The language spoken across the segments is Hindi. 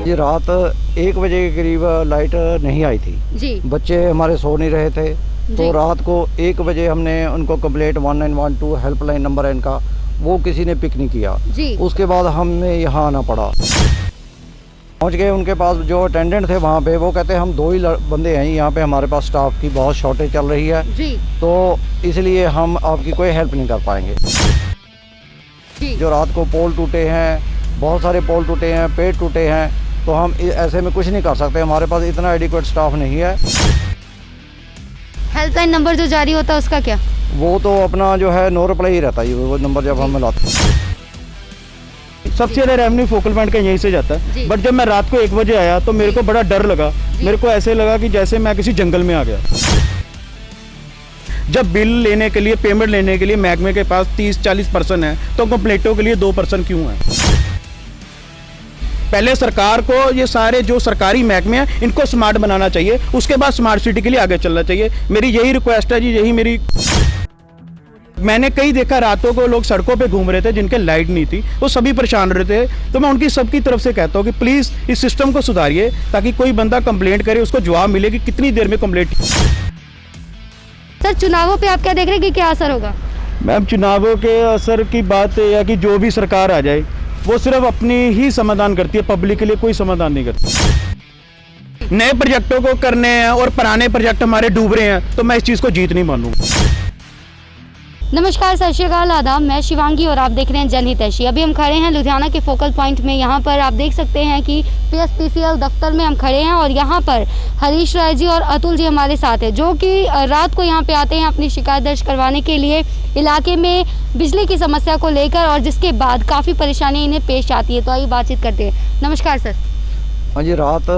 ये रात 1 बजे के करीब लाइट नहीं आई थी जी बच्चे हमारे सो नहीं रहे थे। तो रात को 1 बजे हमने उनको कंप्लेंट 1912 हेल्पलाइन नंबर है इनका, वो किसी ने पिक नहीं किया जी। उसके बाद हमें यहाँ आना पड़ा। पहुँच गए उनके पास, जो अटेंडेंट थे वहाँ पे, वो कहते हैं हम 2 ही बंदे हैं यहाँ पे, हमारे पास स्टाफ की बहुत शॉर्टेज चल रही है जी तो इसलिए हम आपकी कोई हेल्प नहीं कर पाएंगे। जी। जो रात को पोल टूटे हैं, बहुत सारे पोल टूटे हैं, पेड़ टूटे हैं, तो हम ऐसे में कुछ नहीं कर सकते, हमारे पास इतना एडिक्वेट स्टाफ नहीं है। हेल्पलाइन नंबर जो जारी होता है उसका क्या? वो तो अपना जो है नो रिप्लाई ही रहता है वो नंबर जब हम मिलाते हैं। सबसे ज़्यादा रेवेन्यू फोकल पॉइंट का यहीं से जाता है। बट जब मैं रात को 1 बजे आया तो मेरे को बड़ा डर लगा। मेरे को ऐसे लगा कि जैसे मैं किसी जंगल में आ गया। जब बिल लेने के लिए, पेमेंट लेने के लिए महकमे के पास 30-40 पर्सन है तो कंप्लेंटों के लिए 2 पर्सन क्यों है? पहले सरकार को ये सारे जो सरकारी महकमे हैं इनको स्मार्ट बनाना चाहिए, उसके बाद स्मार्ट सिटी के लिए आगे चलना चाहिए। मेरी यही रिक्वेस्ट है जी, यही मेरी। मैंने कई देखा रातों को लोग सड़कों पे घूम रहे थे जिनके लाइट नहीं थी, वो सभी परेशान रहे थे। तो मैं उनकी सबकी तरफ से कहता हूँ कि प्लीज़ इस सिस्टम को सुधारिए ताकि कोई बंदा कंप्लेंट करे उसको जवाब मिले कि कितनी देर में कंप्लेंट। सर चुनावों पे आप क्या देख रहे हैं कि क्या असर होगा? मैम चुनावों के असर की बात है कि जो भी सरकार आ जाए वो सिर्फ अपनी ही समाधान करती है, पब्लिक के लिए कोई समाधान नहीं करती। नए प्रोजेक्टों को करने हैं और पुराने प्रोजेक्ट हमारे डूब रहे हैं तो मैं इस चीज़ को जीत नहीं मानूंगा। नमस्कार, सत श्री अकाल, आदाब। मैं शिवांगी और आप देख रहे हैं जनहितैषी। अभी हम खड़े हैं लुधियाना के फोकल पॉइंट में। यहाँ पर आप देख सकते हैं कि PSPCL दफ्तर में हम खड़े हैं और यहाँ पर हरीश राय जी और अतुल जी हमारे साथ हैं, जो कि रात को यहाँ पे आते हैं अपनी शिकायत दर्ज करवाने के लिए इलाके में बिजली की समस्या को लेकर, और जिसके बाद काफ़ी परेशानी इन्हें पेश आती है। तो आइए बातचीत करते हैं। नमस्कार सर। हाँ जी, रात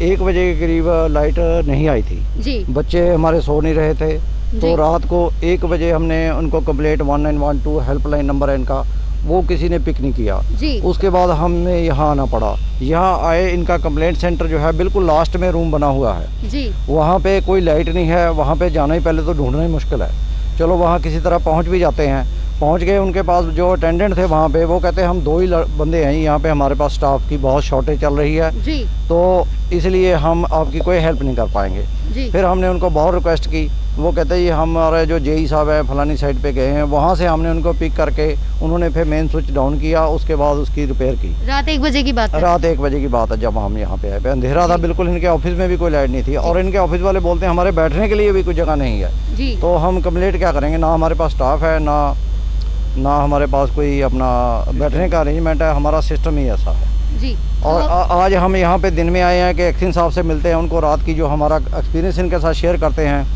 1 बजे के करीब लाइट नहीं आई थी जी। बच्चे हमारे सो नहीं रहे थे। तो रात को 1 बजे हमने उनको कंप्लेंट 1912 हेल्पलाइन नंबर है इनका, वो किसी ने पिक नहीं किया जी। उसके बाद हमें यहाँ आना पड़ा। यहाँ आए, इनका कंप्लेंट सेंटर जो है बिल्कुल लास्ट में रूम बना हुआ है जी। वहाँ पे कोई लाइट नहीं है, वहाँ पे जाना ही पहले तो ढूंढना ही मुश्किल है। चलो वहाँ किसी तरह पहुँच भी जाते हैं। पहुँच गए उनके पास, जो अटेंडेंट थे वहाँ पे, वो कहते हैं हम 2 ही बंदे हैं यहाँ पे, हमारे पास स्टाफ की बहुत शॉर्टेज चल रही है जी। तो इसलिए हम आपकी कोई हेल्प नहीं कर पाएंगे जी। फिर हमने उनको बहुत रिक्वेस्ट की। वो कहते हैं ये हमारे जो जेई साहब है फलानी साइड पे गए हैं, वहाँ से हमने उनको पिक करके, उन्होंने फिर मेन स्विच डाउन किया, उसके बाद उसकी रिपेयर की। रात 1 बजे की बात है? रात 1 बजे की बात है जब हम यहाँ पे आए। अंधेरा था बिल्कुल, इनके ऑफिस में भी कोई लाइट नहीं थी और इनके ऑफिस वाले बोलते हैं हमारे बैठने के लिए भी कोई जगह नहीं है जी। तो हम कंप्लेंट क्या करेंगे? ना हमारे पास स्टाफ है, ना हमारे पास कोई अपना बैठने का अरेंजमेंट है, हमारा सिस्टम ही ऐसा है जी। और आज हम यहाँ पे दिन में आए हैं कि एक्सिन साहब से मिलते हैं, उनको रात की जो हमारा एक्सपीरियंस इनके साथ शेयर करते हैं।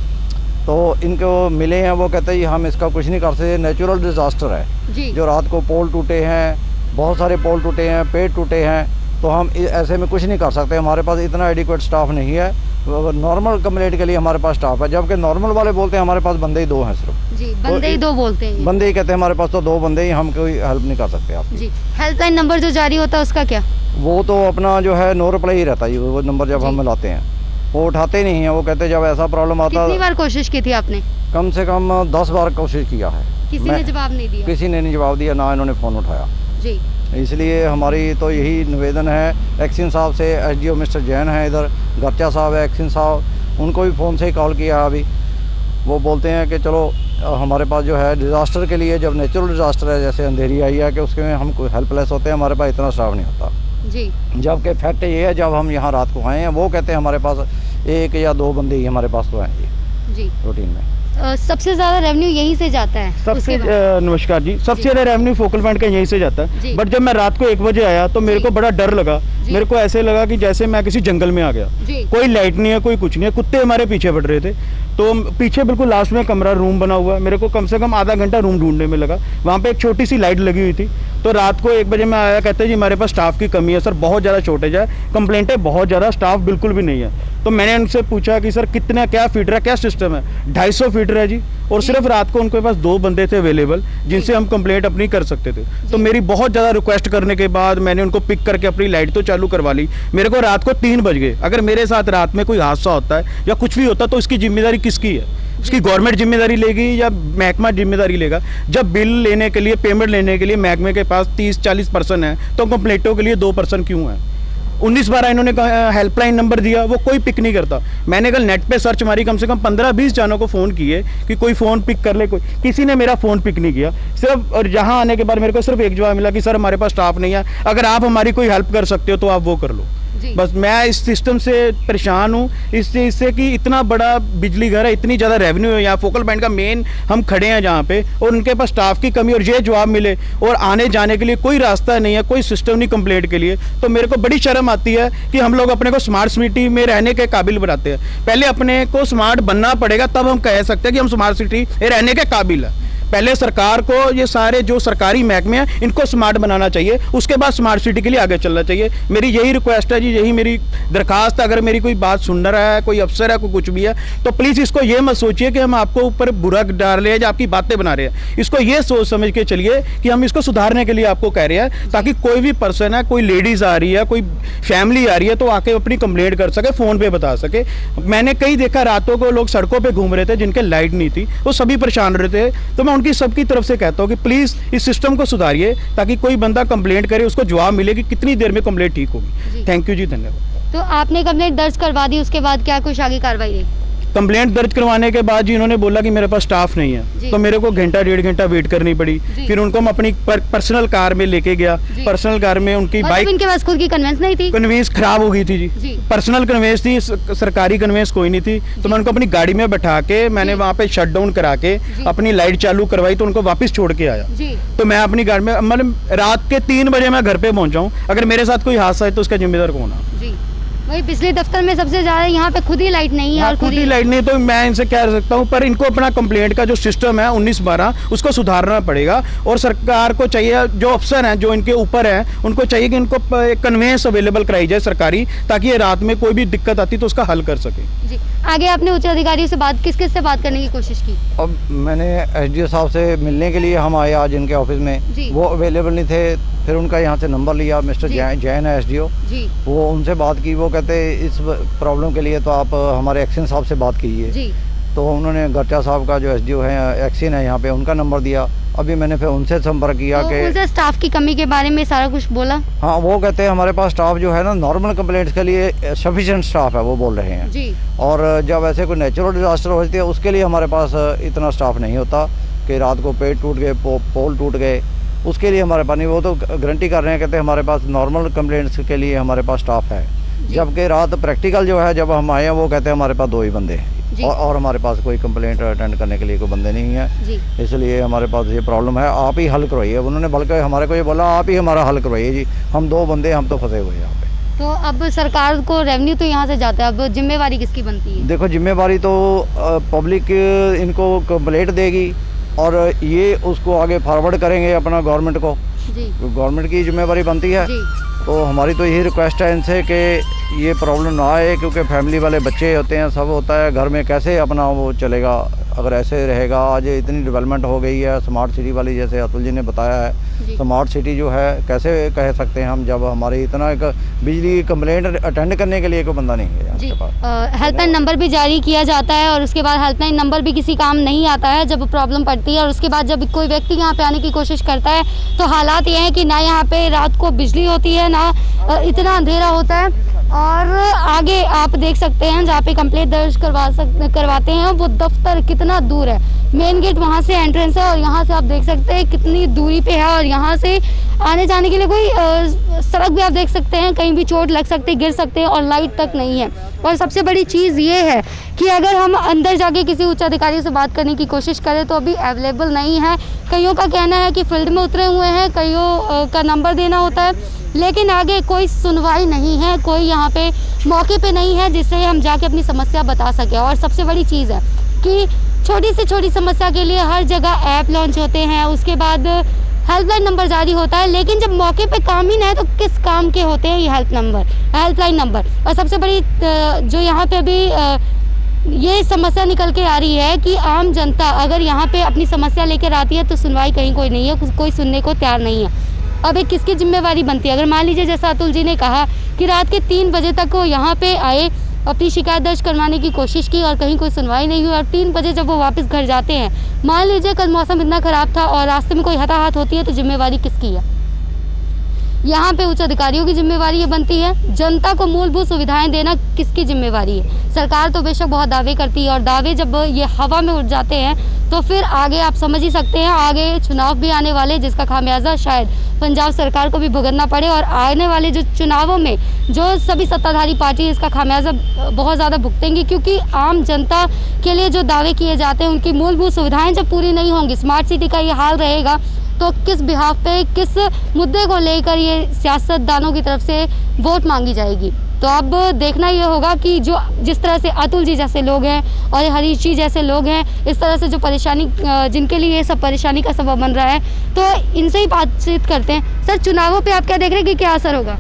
तो इनको मिले हैं, वो कहते हैं हम इसका कुछ नहीं कर सकते, नेचुरल डिज़ास्टर है जी। जो रात को पोल टूटे हैं, बहुत सारे पोल टूटे हैं, पेड़ टूटे हैं, तो हम ऐसे में कुछ नहीं कर सकते, हमारे पास इतना एडिक्वेट स्टाफ नहीं है। नॉर्मल कंप्लेंट के लिए हमारे पास स्टाफ है, जबकि नॉर्मल वाले बोलते हैं हमारे पास बंदे ही 2 हैं सिर्फ। जी, बंदे ही 2 बोलते हैं। बंदे ही कहते हैं हमारे पास तो 2 बंदे ही, हम कोई हेल्प नहीं कर सकते आप जी। हेल्पलाइन नंबर जो जारी होता है उसका क्या? वो तो अपना जो है नो रिप्लाई ही रहता है वो नंबर जब हम मिलाते हैं, वो उठाते नहीं हैं। वो कहते हैं जब ऐसा प्रॉब्लम आता, कितनी बार कोशिश की थी आपने? कम से कम 10 बार कोशिश किया है, किसी ने जवाब नहीं दिया? किसी ने नहीं जवाब दिया, ना इन्होंने फ़ोन उठाया जी। इसलिए हमारी तो यही निवेदन है एक्सिन साहब से। SDO मिस्टर जैन है इधर, गर्चा साहब है, एक्सिन साहब, उनको भी फ़ोन से ही कॉल किया है अभी। वो बोलते हैं कि चलो हमारे पास जो है डिज़ास्टर के लिए, जब नेचुरल डिज़ास्टर है जैसे अंधेरी आई है, कि उसके में हम कोई हेल्पलेस होते हैं, हमारे पास इतना स्टाफ नहीं होता जी। जबकि फैक्ट ये है, जब हम यहाँ रात को आए हैं वो कहते हैं हमारे पास 1 या 2 बंदे ही हमारे पास तो हैं जी रूटीन में। सबसे ज़्यादा रेवेन्यू यहीं से जाता है? सबसे नमस्कार जी, सबसे ज़्यादा रेवेन्यू फोकल पॉइंट का यहीं से जाता है। बट जब मैं रात को 1 बजे आया तो मेरे को बड़ा डर लगा। मेरे को ऐसे लगा कि जैसे मैं किसी जंगल में आ गया। कोई लाइट नहीं है, कोई कुछ नहीं है, कुत्ते हमारे पीछे पड़ रहे थे। तो पीछे बिल्कुल लास्ट में कमरा रूम बना हुआ है, मेरे को कम से कम आधा घंटा रूम ढूंढने में लगा। वहाँ पे एक छोटी सी लाइट लगी हुई थी। तो रात को 1 बजे मैं आया, कहते हैं जी हमारे पास स्टाफ की कमी है सर, बहुत ज़्यादा शॉर्टेज है, कंप्लेंटें बहुत ज़्यादा, स्टाफ बिल्कुल भी नहीं है। तो मैंने उनसे पूछा कि सर कितना, क्या फीटर है, क्या सिस्टम है? 250 फीटर है जी, और सिर्फ रात को उनके पास 2 बंदे थे अवेलेबल जिनसे हम कंप्लेंट अपनी कर सकते थे। तो मेरी बहुत ज़्यादा रिक्वेस्ट करने के बाद मैंने उनको पिक करके अपनी लाइट तो चालू करवा ली। मेरे को रात को 3 बज गए। अगर मेरे साथ रात में कोई हादसा होता है या कुछ भी होता है तो इसकी जिम्मेदारी किसकी है? उसकी गवर्नमेंट जिम्मेदारी लेगी या महकमा जिम्मेदारी लेगा? जब बिल लेने के लिए, पेमेंट लेने के लिए महकमे के पास 30-40 पर्सन है तो कंप्लेंटों के लिए 2 पर्सन क्यों है? 19 बार इन्होंने हेल्पलाइन नंबर दिया, वो कोई पिक नहीं करता। मैंने कल नेट पे सर्च मारी, कम से कम 15-20 जानों को फ़ोन किए कि कोई फ़ोन पिक कर ले, कोई किसी ने मेरा फ़ोन पिक नहीं किया। सिर्फ और यहाँ आने के बाद मेरे को सिर्फ एक जवाब मिला कि सर हमारे पास स्टाफ नहीं है, अगर आप हमारी कोई हेल्प कर सकते हो तो आप वो कर लो। बस मैं इस सिस्टम से परेशान हूँ, इससे कि इतना बड़ा बिजली घर है, इतनी ज़्यादा रेवेन्यू है यहाँ, फोकल पॉइंट का मेन हम खड़े हैं जहाँ पे, और उनके पास स्टाफ की कमी और ये जवाब मिले और आने जाने के लिए कोई रास्ता नहीं है, कोई सिस्टम नहीं कंप्लेंट के लिए। तो मेरे को बड़ी शर्म आती है कि हम लोग अपने को स्मार्ट सिटी में रहने के काबिल बनाते हैं। पहले अपने को स्मार्ट बनना पड़ेगा, तब हम कह सकते हैं कि हम स्मार्ट सिटी में रहने के काबिल है। पहले सरकार को ये सारे जो सरकारी महकमे हैं इनको स्मार्ट बनाना चाहिए, उसके बाद स्मार्ट सिटी के लिए आगे चलना चाहिए। मेरी यही रिक्वेस्ट है जी, यही मेरी दरखास्त है। अगर मेरी कोई बात सुन रहा है, कोई अफसर है, कोई कुछ भी है, तो प्लीज़ इसको ये मत सोचिए कि हम आपको ऊपर बुरा डाल रहे हैं या आपकी बातें बना रहे हैं। इसको ये सोच समझ के चलिए कि हम इसको सुधारने के लिए आपको कह रहे हैं, ताकि कोई भी पर्सन है, कोई लेडीज़ आ रही है, कोई फैमिली आ रही है, तो आके अपनी कंप्लेंट कर सके, फ़ोन पे बता सके। मैंने कई देखा रातों को लोग सड़कों पर घूम रहे थे जिनके लाइट नहीं थी, वो सभी परेशान रहे थे। तो मैं उनकी सबकी तरफ से कहता हूं कि प्लीज इस सिस्टम को सुधारिए, ताकि कोई बंदा कंप्लेंट करे उसको जवाब मिले कि कितनी देर में कंप्लेंट ठीक होगी। थैंक यू जी, धन्यवाद। तो आपने कंप्लेंट दर्ज करवा दी, उसके बाद क्या कुछ आगे कार्रवाई रही? कंप्लेंट दर्ज करवाने के बाद जी इन्होंने बोला कि मेरे पास स्टाफ नहीं है, तो मेरे को घंटा 1.5 घंटा वेट करनी पड़ी। फिर उनको मैं अपनी पर्सनल कार में लेके गया, पर्सनल कार में उनकी बाइक, इनके पास खुद की कन्वेंस नहीं थी, कन्वेंस खराब हो गई थी जी। पर्सनल कन्वेंस थी, सरकारी कन्वेंस कोई नहीं थी। तो मैं उनको अपनी गाड़ी में बैठा के मैंने वहाँ पे शट डाउन करा के अपनी लाइट चालू करवाई, तो उनको वापस छोड़ के आया। तो मैं अपनी गाड़ी में, मतलब रात के 3 बजे मैं घर पे पहुंचा हूँ। अगर मेरे साथ कोई हादसा है तो उसका जिम्मेदार कौन है? वही बिजली दफ्तर में सबसे ज्यादा यहाँ पे खुद ही लाइट नहीं है, और खुद ही लाइट नहीं, तो मैं इनसे कह सकता हूँ, पर इनको अपना कंप्लेंट का जो सिस्टम है 19-12 उसको सुधारना पड़ेगा। और सरकार को चाहिए, जो अफसर हैं जो इनके ऊपर हैं, उनको चाहिए कि इनको कन्वेंस अवेलेबल कराई जाए सरकारी, ताकि ये रात में कोई भी दिक्कत आती तो उसका हल कर सके जी। आगे आपने उच्च अधिकारियों से बात, किस किस से बात करने की कोशिश की? अब मैंने एसडीओ साहब से मिलने के लिए हम आए आज इनके ऑफिस में, वो अवेलेबल नहीं थे। फिर उनका यहाँ से नंबर लिया, मिस्टर जैन है एसडीओ, वो उनसे बात की। वो कहते इस प्रॉब्लम के लिए तो आप हमारे एक्शन साहब से बात कीजिए। तो उन्होंने गरचा साहब का जो एसडीओ है, एक्शन है यहाँ पे, उनका नंबर दिया। अभी मैंने फिर उनसे संपर्क किया कि स्टाफ की कमी के बारे में सारा कुछ बोला। हाँ, वो कहते हैं हमारे पास स्टाफ जो है ना, नॉर्मल कंप्लेंट्स के लिए सफिशिएंट स्टाफ है, वो बोल रहे हैं जी। और जब ऐसे कोई नेचुरल डिजास्टर होती है उसके लिए हमारे पास इतना स्टाफ नहीं होता कि रात को पेड़ टूट गए, पोल टूट गए, उसके लिए हमारे पास नहीं। वो तो गारंटी कर रहे हैं, कहते हैं हमारे पास नॉर्मल कंप्लेंट्स के लिए हमारे पास स्टाफ है। जबकि रात प्रैक्टिकल जो है, जब हम आए हैं, वो कहते हैं हमारे पास 2 ही बंदे हैं, और हमारे पास कोई कंप्लेंट अटेंड करने के लिए कोई बंदे नहीं है। इसलिए हमारे पास ये प्रॉब्लम है, आप ही हल करवाइए। उन्होंने बल्कि हमारे को ये बोला, आप ही हमारा हल करवाइए जी, हम 2 बंदे, हम तो फंसे हुए हैं यहाँ पे। तो अब सरकार को रेवेन्यू तो यहाँ से जाता है, अब जिम्मेवारी किसकी बनती है? देखो, जिम्मेवारी तो पब्लिक इनको कंप्लेंट देगी और ये उसको आगे फॉरवर्ड करेंगे अपना गवर्नमेंट को। गवर्नमेंट की जिम्मेवारी बनती है। तो हमारी तो यही रिक्वेस्ट है इनसे कि ये प्रॉब्लम ना आए, क्योंकि फैमिली वाले बच्चे होते हैं, सब होता है, घर में कैसे अपना वो चलेगा अगर ऐसे रहेगा। आज इतनी डेवलपमेंट हो गई है स्मार्ट सिटी वाली, जैसे अतुल जी ने बताया है। स्मार्ट सिटी जो है कैसे कह सकते हैं हम, जब हमारी इतना एक बिजली कंप्लेंट अटेंड करने के लिए कोई बंदा नहीं है आपके पास। हेल्पलाइन नंबर भी जारी किया जाता है, और उसके बाद हेल्पलाइन नंबर भी किसी काम नहीं आता है जब प्रॉब्लम पड़ती है। और उसके बाद जब कोई व्यक्ति यहाँ पे आने की कोशिश करता है, तो हालात ये हैं कि ना यहाँ पे रात को बिजली होती है, ना इतना अंधेरा होता है। और आगे आप देख सकते हैं जहाँ पे कंप्लेंट दर्ज करवाते हैं, वो दफ्तर कितना दूर है। मेन गेट वहाँ से एंट्रेंस है, और यहाँ से आप देख सकते हैं कितनी दूरी पे है। और यहाँ से आने जाने के लिए कोई सड़क भी आप देख सकते हैं, कहीं भी चोट लग सकते, गिर सकते हैं, और लाइट तक नहीं है। और सबसे बड़ी चीज़ ये है कि अगर हम अंदर जाके किसी उच्च अधिकारी से बात करने की कोशिश करें तो अभी अवेलेबल नहीं है। कईयों का कहना है कि फील्ड में उतरे हुए हैं, कईयों का नंबर देना होता है, लेकिन आगे कोई सुनवाई नहीं है, कोई यहाँ पे मौके पे नहीं है जिससे हम जाके अपनी समस्या बता सकें। और सबसे बड़ी चीज़ है कि छोटी से छोटी समस्या के लिए हर जगह ऐप लॉन्च होते हैं, उसके बाद हेल्पलाइन नंबर जारी होता है, लेकिन जब मौके पे काम ही ना है तो किस काम के होते हैं ये हेल्पलाइन नंबर। और सबसे बड़ी जो यहाँ पे अभी ये समस्या निकल के आ रही है कि आम जनता अगर यहाँ पे अपनी समस्या लेकर आती है तो सुनवाई कहीं कोई नहीं है, कोई सुनने को तैयार नहीं है। अब एक किसकी जिम्मेवारी बनती है? अगर मान लीजिए जैसा अतुल जी ने कहा कि रात के 3 बजे तक वो यहाँ पे आए, अपनी शिकायत दर्ज करवाने की कोशिश की और कहीं कोई सुनवाई नहीं हुई, और 3 बजे जब वो वापस घर जाते हैं, मान लीजिए कल मौसम इतना ख़राब था और रास्ते में कोई हताहत होती है, तो जिम्मेवारी किसकी है? यहाँ पे उच्च अधिकारियों की जिम्मेवारी ये बनती है। जनता को मूलभूत सुविधाएं देना किसकी जिम्मेवारी है? सरकार तो बेशक बहुत दावे करती है, और दावे जब ये हवा में उड़ जाते हैं तो फिर आगे आप समझ ही सकते हैं, आगे चुनाव भी आने वाले जिसका खामियाजा शायद पंजाब सरकार को भी भुगतना पड़े, और आने वाले जो चुनावों में जो सभी सत्ताधारी पार्टी इसका खामियाजा बहुत ज़्यादा भुगतेंगी, क्योंकि आम जनता के लिए जो दावे किए जाते हैं उनकी मूलभूत सुविधाएं जब पूरी नहीं होंगी, स्मार्ट सिटी का ये हाल रहेगा, तो किस बिहाफ पे, किस मुद्दे को लेकर ये सियासतदानों की तरफ से वोट मांगी जाएगी। तो अब देखना ये होगा कि जो जिस तरह से अतुल जी जैसे लोग हैं और हरीश जी जैसे लोग हैं, इस तरह से जो परेशानी, जिनके लिए ये सब परेशानी का सबब बन रहा है, तो इनसे ही बातचीत करते हैं। सर, चुनावों पे आप क्या देख रहे हैं कि क्या असर होगा?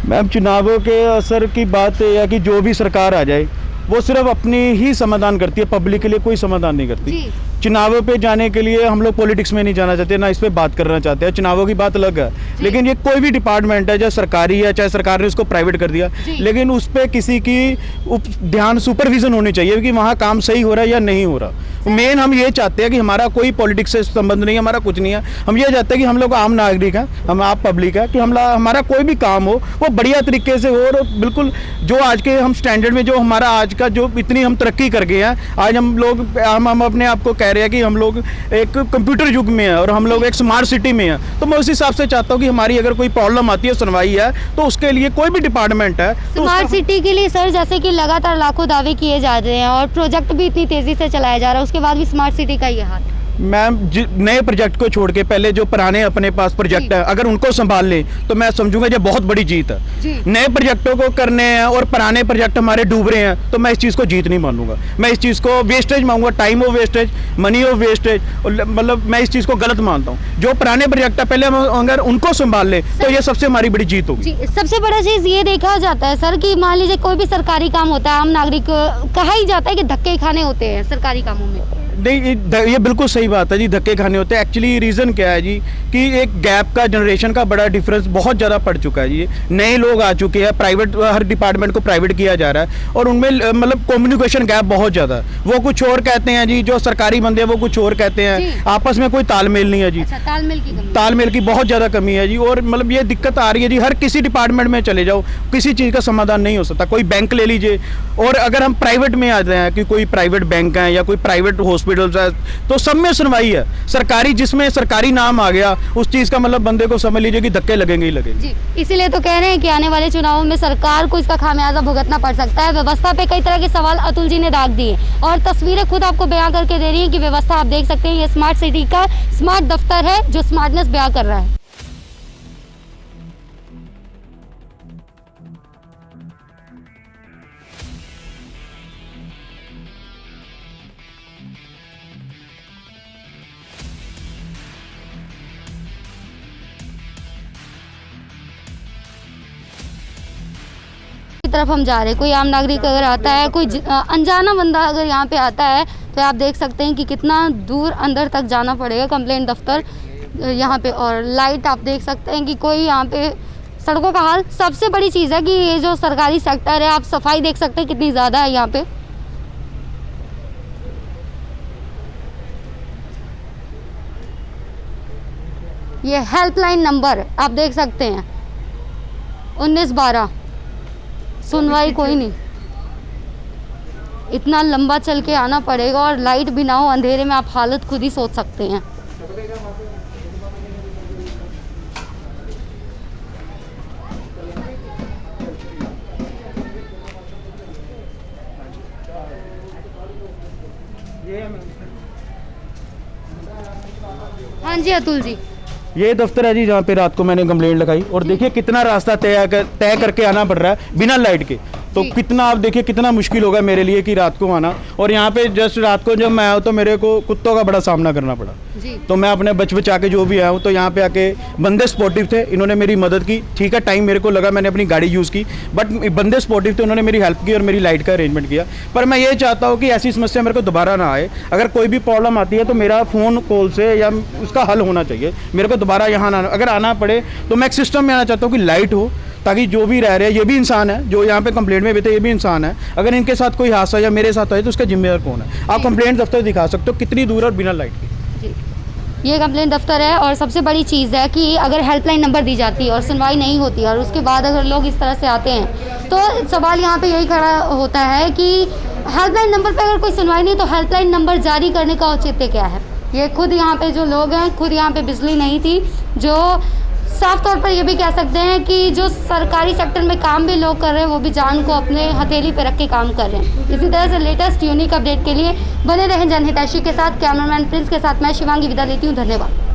मैम, चुनावों के असर की बात है कि जो भी सरकार आ जाए वो सिर्फ अपनी ही समाधान करती है, पब्लिक के लिए कोई समाधान नहीं करती। चुनावों पे जाने के लिए हम लोग पॉलिटिक्स में नहीं जाना चाहते, ना इस पे बात करना चाहते हैं। चुनावों की बात अलग है, लेकिन ये कोई भी डिपार्टमेंट है, चाहे सरकारी है, चाहे सरकार ने उसको प्राइवेट कर दिया, लेकिन उस पे किसी की ध्यान, सुपरविजन होनी चाहिए कि वहाँ काम सही हो रहा है या नहीं हो रहा। मेन हम ये चाहते हैं कि हमारा कोई पॉलिटिक्स से संबंध नहीं है, हमारा कुछ नहीं है। हम ये चाहते हैं कि हम लोग आम नागरिक हैं, हम आप पब्लिक है, कि हमारा कोई भी काम हो वो बढ़िया तरीके से हो, और बिल्कुल जो आज के हम स्टैंडर्ड में, जो हमारा आज का जो इतनी हम तरक्की कर गए हैं, आज हम लोग हम अपने आप को कह रहे हैं कि हम लोग एक कंप्यूटर युग में है और हम लोग एक स्मार्ट सिटी में है। तो मैं उस हिसाब से चाहता हूँ कि हमारी अगर कोई प्रॉब्लम आती है, सुनवाई है, तो उसके लिए कोई भी डिपार्टमेंट है तो स्मार्ट सिटी के लिए सर, जैसे कि लगातार लाखों दावे किए जा रहे हैं और प्रोजेक्ट भी इतनी तेजी से चलाया जा रहा है, उसके बाद भी स्मार्ट सिटी का ये हाल। मैम, नए प्रोजेक्ट को छोड़ के पहले जो पुराने अपने पास प्रोजेक्ट है, अगर उनको संभाल लें तो मैं समझूंगा ये बहुत बड़ी जीत है। नए प्रोजेक्टों को करने हैं और पुराने प्रोजेक्ट हमारे डूब रहे हैं, तो मैं इस चीज़ को जीत नहीं मानूंगा। मैं इस चीज़ को वेस्टेज मानूंगा, time of wastage, money of wastage, मतलब मैं इस चीज़ को गलत मानता हूँ। जो पुराने प्रोजेक्ट है पहले हम अगर उनको संभाल लें तो ये सबसे हमारी बड़ी जीत होगी। सबसे बड़ा चीज़ ये देखा जाता है सर कि मान लीजिए कोई भी सरकारी काम होता है, आम नागरिक कहा ही जाता है कि धक्के खाने होते हैं सरकारी कामों में। नहीं, ये बिल्कुल सही बात है जी, धक्के खाने होते हैं। एक्चुअली रीज़न क्या है जी कि एक गैप का, जनरेशन का बड़ा डिफरेंस बहुत ज़्यादा पड़ चुका है जी। नए लोग आ चुके हैं, प्राइवेट, हर डिपार्टमेंट को प्राइवेट किया जा रहा है, और उनमें मतलब कम्युनिकेशन गैप बहुत ज़्यादा है। वो कुछ और कहते हैं जी, जो सरकारी बंदे हैं वो कुछ और कहते हैं, आपस में कोई तालमेल नहीं है जी। अच्छा, तालमेल की बहुत ज़्यादा कमी है जी, और मतलब ये दिक्कत आ रही है जी। हर किसी डिपार्टमेंट में चले जाओ, किसी चीज़ का समाधान नहीं हो सकता। कोई बैंक ले लीजिए, और अगर हम प्राइवेट में आ जाए हैं कि कोई प्राइवेट बैंक है या कोई प्राइवेट हॉस्पिटल्स है, तो सब में सुनवाई है। सरकारी, जिसमें सरकारी नाम आ गया, उस चीज़ का मतलब बंदे को समझ लीजिए कि धक्के लगेंगे ही लगेंगे जी। इसीलिए तो कह रहे हैं कि आने वाले चुनावों में सरकार को इसका खामियाजा भुगतना पड़ सकता है। व्यवस्था पे कई तरह के सवाल अतुल जी ने दाग दिए, और तस्वीरें खुद आपको बयां करके दे रही हैं कि व्यवस्था आप देख सकते हैं, ये स्मार्ट सिटी का स्मार्ट दफ्तर है जो स्मार्टनेस बयां कर रहा है। तरफ हम जा रहे हैं, कोई आम नागरिक अगर आता है, कोई अनजाना बंदा अगर यहाँ पे आता है, तो आप देख सकते हैं कि कितना दूर अंदर तक जाना पड़ेगा कंप्लेंट दफ्तर यहाँ पे। और लाइट आप देख सकते हैं कि कोई यहाँ पे, सड़कों का हाल सबसे बड़ी चीज़ है कि ये जो सरकारी सेक्टर है, आप सफाई देख सकते हैं कितनी ज़्यादा है यहाँ पे। ये हेल्पलाइन नंबर आप देख सकते हैं 1912, सुनवाई कोई नहीं। इतना लंबा चल के आना पड़ेगा, और लाइट भी ना हो, अंधेरे में आप हालत खुद ही सोच सकते हैं। हाँ जी अतुल जी, ये दफ्तर है जी जहाँ पे रात को मैंने कंप्लेंट लगाई, और देखिए कितना रास्ता तय करके आना पड़ रहा है बिना लाइट के। तो कितना, आप देखिए कितना मुश्किल होगा मेरे लिए कि रात को आना। और यहाँ पे जस्ट रात को जब मैं आया तो मेरे को कुत्तों का बड़ा सामना करना पड़ा जी। तो मैं अपने बचा के जो भी आया हूँ, तो यहाँ पे आके बंदे सपोर्टिव थे, इन्होंने मेरी मदद की। ठीक है, टाइम मेरे को लगा, मैंने अपनी गाड़ी यूज़ की, बट बंदे सपोर्टिव थे, उन्होंने मेरी हेल्प की और मेरी लाइट का अरेंजमेंट किया। पर मैं ये चाहता हूँ कि ऐसी समस्या मेरे को दोबारा ना आए। अगर कोई भी प्रॉब्लम आती है तो मेरा फ़ोन कॉल से या उसका हल होना चाहिए, मेरे को दोबारा यहाँ ना, अगर आना पड़े तो मैं एक सिस्टम में आना चाहता हूँ कि लाइट हो, ताकि जो भी रह रहे हैं, ये भी इंसान है, जो यहाँ पे कंप्लेंट में बैठे ये भी इंसान है। अगर इनके साथ कोई हादसा या मेरे साथ आए तो उसका जिम्मेदार कौन है? आप कंप्लेंट दफ्तर दिखा सकते हो कितनी दूर और बिना लाइट के। ये कंप्लेंट दफ्तर है और सबसे बड़ी चीज़ है कि अगर हेल्पलाइन नंबर दी जाती है और सुनवाई नहीं होती और उसके बाद अगर लोग इस तरह से आते हैं तो सवाल यहाँ पे यही खड़ा होता है कि हेल्पलाइन नंबर पे अगर कोई सुनवाई नहीं तो हेल्पलाइन नंबर जारी करने का औचित्य क्या है। ये खुद यहाँ पे जो लोग हैं, खुद यहाँ पे बिजली नहीं थी, जो साफ तौर पर ये भी कह सकते हैं कि जो सरकारी सेक्टर में काम भी लोग कर रहे हैं वो भी जान को अपने हथेली पे रख के काम कर रहे हैं। इसी तरह से लेटेस्ट यूनिक अपडेट के लिए बने रहें जनहितैषी के साथ। कैमरामैन प्रिंस के साथ मैं शिवांगी विदा लेती हूँ। धन्यवाद।